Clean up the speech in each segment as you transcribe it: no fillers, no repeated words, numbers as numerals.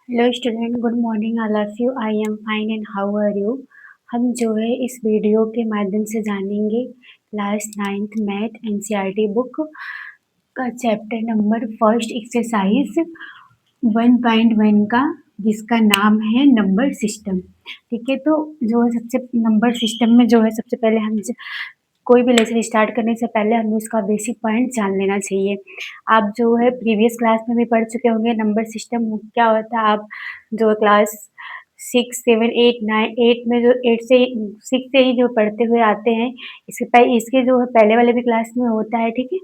Hello student, good morning all of you. I am fine and how are you. हम जो है इस video के माध्यम से जानेंगे class 9th math NCERT book का चैप्टर नंबर फर्स्ट एक्सरसाइज 1.1 का, जिसका नाम है नंबर सिस्टम। ठीक है, तो जो है सबसे नंबर सिस्टम में जो है सबसे पहले हम कोई भी लेसन स्टार्ट करने से पहले हमें उसका बेसिक पॉइंट जान लेना चाहिए। आप जो है प्रीवियस क्लास में भी पढ़ चुके होंगे नंबर सिस्टम क्या होता है। आप जो क्लास 6, 7, 8, 9, 8 में जो 8 से 6 से ही जो पढ़ते हुए आते हैं, इसके जो है पहले वाले भी क्लास में होता है। ठीक है,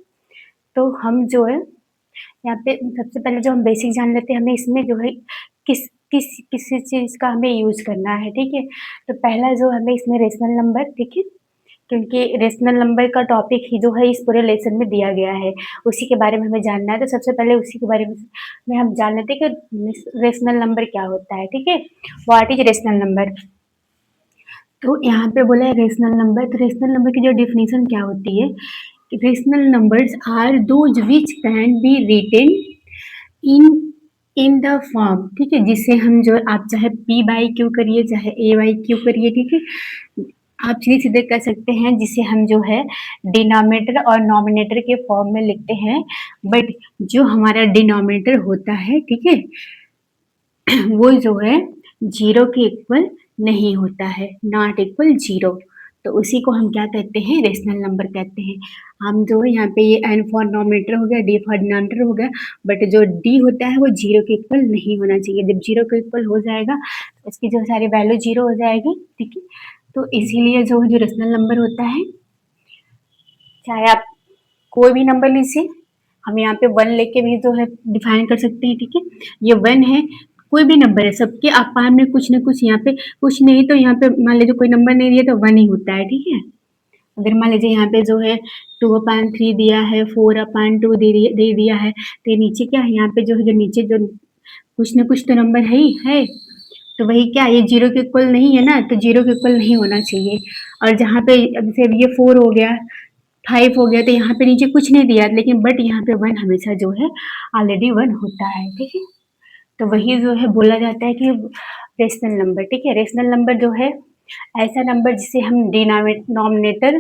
तो हम जो है यहाँ पे सबसे पहले जो हम बेसिक जान लेते हैं, हमें इसमें जो है किस किस किस चीज़ का हमें यूज़ करना है। ठीक है, तो पहला जो हमें इसमें रेशनल नंबर, ठीक है, क्योंकि रेशनल नंबर का टॉपिक ही जो है इस पूरे लेसन में दिया गया है, उसी के बारे में हमें जानना है। तो सबसे पहले उसी के बारे में हम जान लेते हैं कि रेशनल नंबर क्या होता है। ठीक है, व्हाट इज रेशनल नंबर। तो यहाँ पे बोला है रेशनल नंबर। तो रेशनल नंबर की जो डिफिनीशन क्या होती है, rational numbers are those which can be written in in the form, ठीक है, जिसे हम जो आप चाहे पी बाई क्यू करिए चाहे ए बाई क्यू करिए, ठीक है, आप सीधे सीधे कर सकते हैं, जिसे हम जो है डिनोमिनेटर और नॉमिनेटर के फॉर्म में लिखते हैं। बट जो हमारा डिनोमिनेटर होता है, ठीक है, वो जो है जीरो के इक्वल नहीं होता है, नॉट इक्वल जीरो। तो उसी को हम क्या कहते हैं, रेशनल नंबर कहते हैं। हम जो है यहाँ पे ये एन फॉर नॉमिनेटर हो गया, डी फॉर डिनोमिनेटर हो गया, बट जो डी होता है वो जीरो के इक्वल नहीं होना चाहिए। जब जीरो के इक्वल हो जाएगा तो इसकी जो सारी वैल्यू जीरो हो जाएगी। ठीक है, तो इसीलिए जो रेशनल नंबर होता है, चाहे आप कोई भी नंबर लीजिए, हम यहाँ पे वन लेके भी जो है डिफाइन कर सकते हैं। ठीक है, ये वन है, कोई भी नंबर है, सबके अपार में कुछ ना कुछ यहाँ पे कुछ नहीं, तो यहाँ पे मान लीजिए कोई नंबर नहीं दिया तो वन ही होता है। ठीक है, अगर मान लीजिए यहाँ पे जो है 2/3 दिया है, 4/2 दे दिया है, तो ये नीचे क्या है, यहाँ पे जो है जो नीचे जो कुछ ना कुछ तो नंबर है ही है, तो वही क्या, ये जीरो के इक्वल नहीं है ना, तो जीरो के इक्वल नहीं होना चाहिए। और जहाँ पे जैसे ये 4 हो गया, 5 हो गया, तो यहाँ पे नीचे कुछ नहीं दिया, लेकिन बट यहाँ पे 1 हमेशा जो है ऑलरेडी 1 होता है। ठीक है, तो वही जो है बोला जाता है कि रेशनल नंबर। ठीक है, रेशनल नंबर जो है ऐसा नंबर जिसे हम डिनोमिनेटर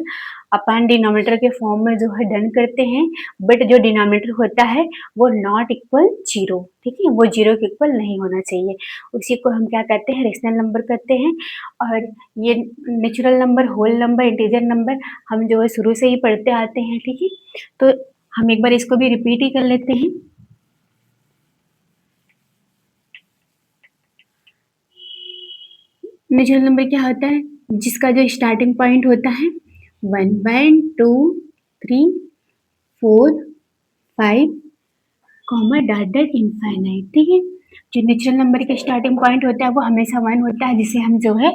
अपन डिनोमिनेटर के फॉर्म में जो है डन करते हैं, बट जो डिनोमिनेटर होता है वो नॉट इक्वल जीरो। ठीक है, वो जीरो के इक्वल नहीं होना चाहिए, उसी को हम क्या कहते हैं, रेशनल नंबर कहते हैं। और ये natural number, whole number, integer number हम जो है शुरू से ही पढ़ते आते हैं। ठीक है, तो हम एक बार इसको भी रिपीट ही कर लेते हैं। नेचुरल नंबर क्या होता है, जिसका जो स्टार्टिंग पॉइंट होता है 1/2 3 4 5 कॉमा डॉट डॉट इनफाइनाइट। ठीक है, जो नेचुरल नंबर का स्टार्टिंग पॉइंट होता है वो हमेशा 1 होता है, जिसे हम जो है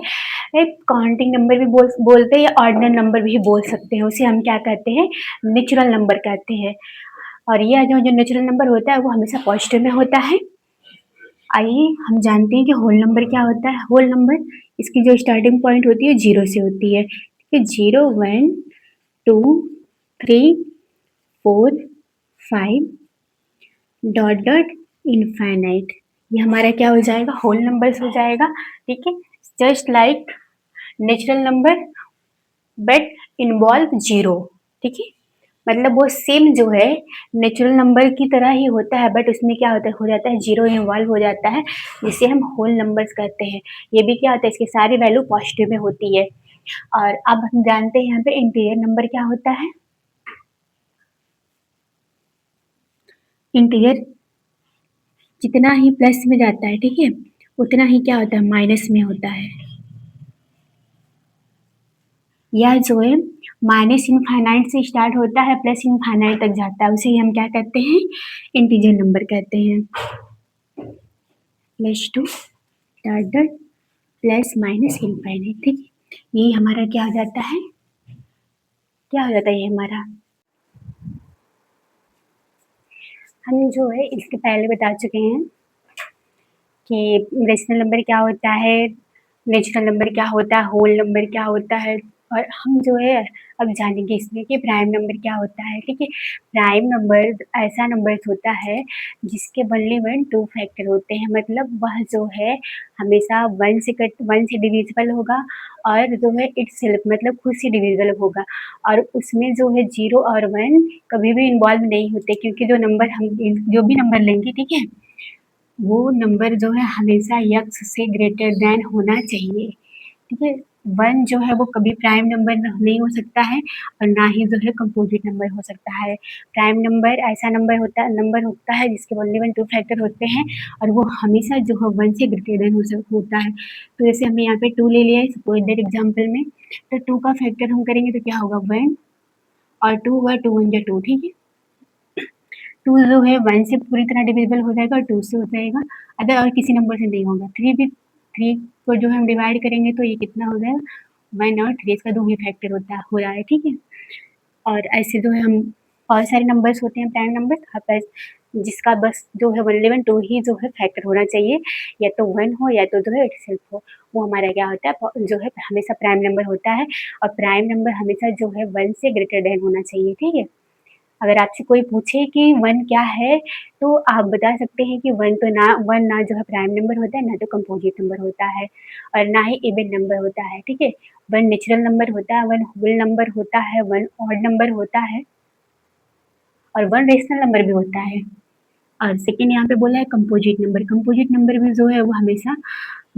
एक काउंटिंग नंबर भी बोलते हैं या ऑर्डिनल नंबर भी बोल सकते हैं, उसे हम क्या कहते हैं, नेचुरल नंबर कहते हैं। और यह जो नेचुरल नंबर होता है वो हमेशा पॉजिटिव में होता है। आइए हम जानते हैं कि होल नंबर क्या होता है। होल नंबर, इसकी जो स्टार्टिंग पॉइंट होती है जीरो से होती है। ठीक है, 0 1 2 3 4 5 डॉट डॉट इनफाइनाइट, ये हमारा क्या हो जाएगा, होल नंबर्स हो जाएगा। ठीक है, just like natural number but involve zero. ठीक है, मतलब वो सेम जो है नेचुरल नंबर की तरह ही होता है, बट उसमें क्या होता है, हो जाता है जीरो इन्वॉल्व हो जाता है, जिसे हम होल नंबर्स कहते हैं। ये भी क्या होता है, इसकी सारी वैल्यू पॉजिटिव में होती है। और अब हम जानते हैं यहाँ पे इंटीजर नंबर क्या होता है। इंटीजर जितना ही प्लस में जाता है, ठीक है, उतना ही क्या होता है, माइनस में होता है। यह जो है माइनस इनफाइनाइट से स्टार्ट होता है, प्लस इनफाइनाइट तक जाता है, उसे ही हम क्या कहते हैं, इंटीजर नंबर कहते हैं। Plus two dot dot plus minus infinite. ठीक है, ये हमारा क्या हो जाता है, क्या हो जाता है ये हमारा, हम जो है इसके पहले बता चुके हैं कि रेशनल नंबर क्या होता है, नेचुरल नंबर क्या होता है, होल नंबर क्या होता है। और हम जो है अब जानेंगे इसमें कि प्राइम नंबर क्या होता है, ठीक है। प्राइम नंबर ऐसा नंबर होता है जिसके ओनली वन टू फैक्टर होते हैं, मतलब वह जो है हमेशा वन से डिविजिबल होगा और जो है इटसेल्फ मतलब खुद से डिविजिबल होगा, और उसमें जो है जीरो और वन कभी भी इन्वॉल्व नहीं होते, क्योंकि जो नंबर हम जो भी नंबर लेंगे, ठीक है, वो नंबर जो है हमेशा यक्स से ग्रेटर देन होना चाहिए, ठीक है। वन जो है वो कभी प्राइम नंबर नहीं हो सकता है और ना ही जो है कंपोजिट नंबर हो सकता है। प्राइम नंबर ऐसा नंबर होता है जिसके ओनली वन टू फैक्टर होते हैं और वो हमेशा जो है वन से ग्रेटर देन होता है। तो जैसे हमने यहाँ पे टू ले लिया है सपोज दैट एग्जाम्पल में, तो टू का फैक्टर हम करेंगे तो क्या होगा वन, और टू हुआ टू वन जा टू, ठीक है। टू जो है वन से पूरी तरह डिविजिबल हो जाएगा और टू से हो जाएगा, अदर और किसी नंबर से नहीं होगा। थ्री को जो हम डिवाइड करेंगे तो ये कितना हो जाएगा वन, और थ्री इसका दो ही फैक्टर हो रहा है, ठीक है। और ऐसे जो है हम बहुत सारे नंबर्स होते हैं प्राइम नंबर, आप जिसका बस जो है ओनली वन टू ही जो है फैक्टर होना चाहिए, या तो वन हो या तो जो है इटसेल्फ हो, वो हमारा क्या होता है जो है हमेशा प्राइम नंबर होता है। और प्राइम नंबर हमेशा जो है वन से ग्रेटर देन होना चाहिए, ठीक है। अगर आपसे कोई पूछे कि वन क्या है, तो आप बता सकते हैं कि वन ना जो है प्राइम नंबर होता है, ना तो कंपोजिट नंबर होता है, और ना ही इवन नंबर होता है, ठीक है। वन नेचुरल नंबर होता है, वन होल नंबर होता है, वन ऑड नंबर होता है और वन रेशनल नंबर भी होता है। और सेकंड यहाँ पे बोला है कंपोजिट नंबर भी जो है वो हमेशा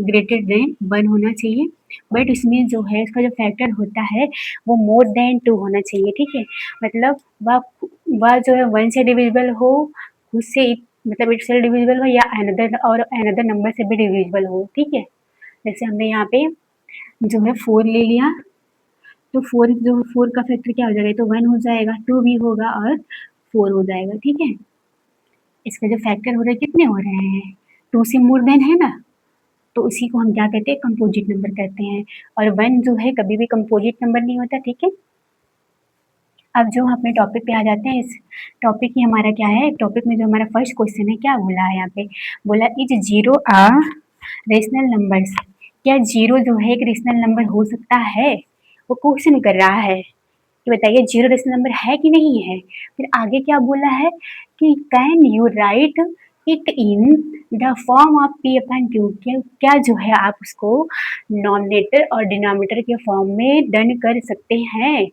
ग्रेटर देन वन होना चाहिए, बट इसमें जो है इसका जो फैक्टर होता है वो मोर देन टू होना चाहिए, ठीक है। मतलब वह जो है वन से डिविजिबल हो, खुद से मतलब इट से डिविजिबल हो, या अनदर नंबर से भी डिविजिबल हो, ठीक है। जैसे हमने यहाँ पे जो है फोर ले लिया, तो फोर का फैक्टर क्या हो जाएगा, तो वन हो जाएगा, टू भी होगा और फोर हो जाएगा, ठीक है। इसके जो फैक्टर हो रहे हैं कितने हो रहे हैं, टू से मोर देन है ना, तो उसी को हम क्या कहते हैं कंपोजिट नंबर कहते हैं। और वन जो है कभी भी कंपोजिट नंबर नहीं होता, ठीक है। अब जो हम अपने टॉपिक पे आ जाते हैं, इस टॉपिक ही हमारा क्या है, टॉपिक में जो हमारा फर्स्ट क्वेश्चन है क्या बोला है यहाँ पे, बोला is zero a rational numbers, क्या जीरो जो है एक रेशनल नंबर हो सकता है, वो क्वेश्चन कर रहा है कि बताइए जीरो रेशनल नंबर है कि नहीं है। फिर आगे क्या बोला है कि can you right it in the form of P upon Q, क्या जो है आप उसको नॉमिनेटर और डिनोमिनेटर के फॉर्म में डन कर सकते हैं।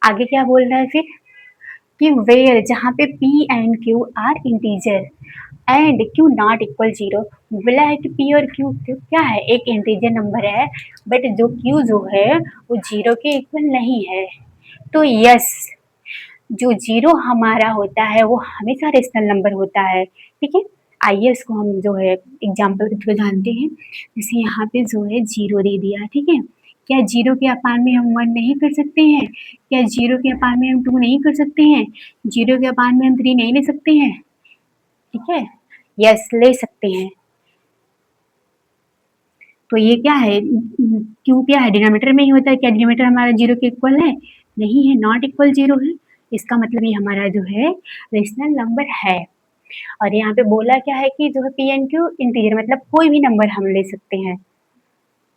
आगे क्या बोल रहा है फिर कि वेयर जहाँ पे P and Q are integer and Q not equal zero, बोला है कि P और Q क्या है एक इंटीजर नंबर है, बट जो Q जो है वो जीरो के इक्वल नहीं है। तो यस, जो जीरो हमारा होता है वो हमेशा रेशनल नंबर होता है, ठीक है। आइए इसको हम जो है एग्जाम्पल के थ्रू जानते हैं। जैसे यहाँ पे जो है जीरो दे दिया, ठीक है। क्या जीरो के अपान में हम वन नहीं कर सकते हैं, क्या जीरो के अपान में हम टू नहीं कर सकते हैं, जीरो के अपान में हम थ्री नहीं ले सकते हैं, ठीक है। यस ले सकते हैं। तो ये क्या है, क्यों क्या है डिनोमिनेटर में ही होता है, क्या डिनोमिनेटर हमारा जीरो के इक्वल है, नहीं है, नॉट इक्वल जीरो है। इसका मतलब ये हमारा जो है रेशनल नंबर है। और यहाँ पे बोला क्या है कि जो है पी एन क्यू इंटीजर मतलब कोई भी नंबर हम ले सकते हैं,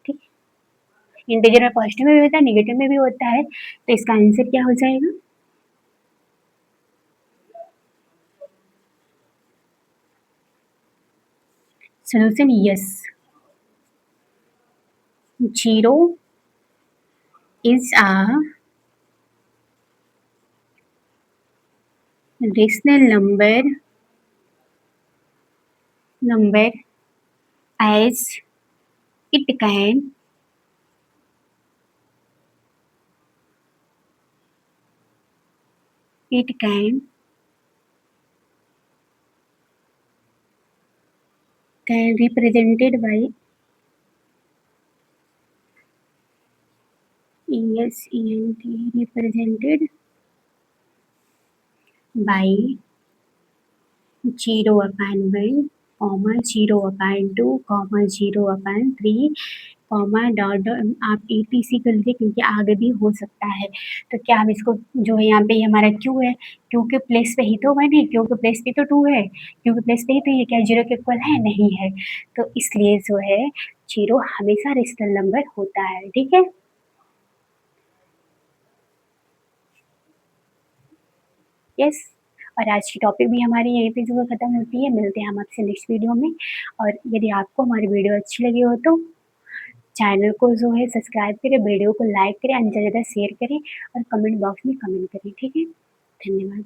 ठीक। इंटीजर में पॉजिटिव में भी होता है, नेगेटिव में भी होता है, तो इसका आंसर क्या हो जाएगा, solution yes, zero is a rational number as it can represented by ESENT, represented by 0/1, 0/2, 0/3, dot dot आप ETC कर लीजिए क्योंकि आगे भी हो सकता है। तो क्या हम इसको जो है यहाँ पे ये हमारा क्यू है, क्यू के प्लेस पे ही तो वन है, क्यू के प्लेस पे तो टू है, क्यू के प्लेस पे ही तो ये क्या जीरो के इक्वल है, नहीं है। तो इसलिए जो है जीरो हमेशा रेशनल नंबर होता है, ठीक है। यस, और आज की टॉपिक भी हमारी यहीं पे जो है ख़त्म होती है। मिलते हैं हम आपसे नेक्स्ट वीडियो में, और यदि आपको हमारी वीडियो अच्छी लगी हो तो चैनल को जो है सब्सक्राइब करें, वीडियो को लाइक करें, ज़्यादा से ज़्यादा शेयर करें और कमेंट बॉक्स में कमेंट करें, ठीक है? धन्यवाद।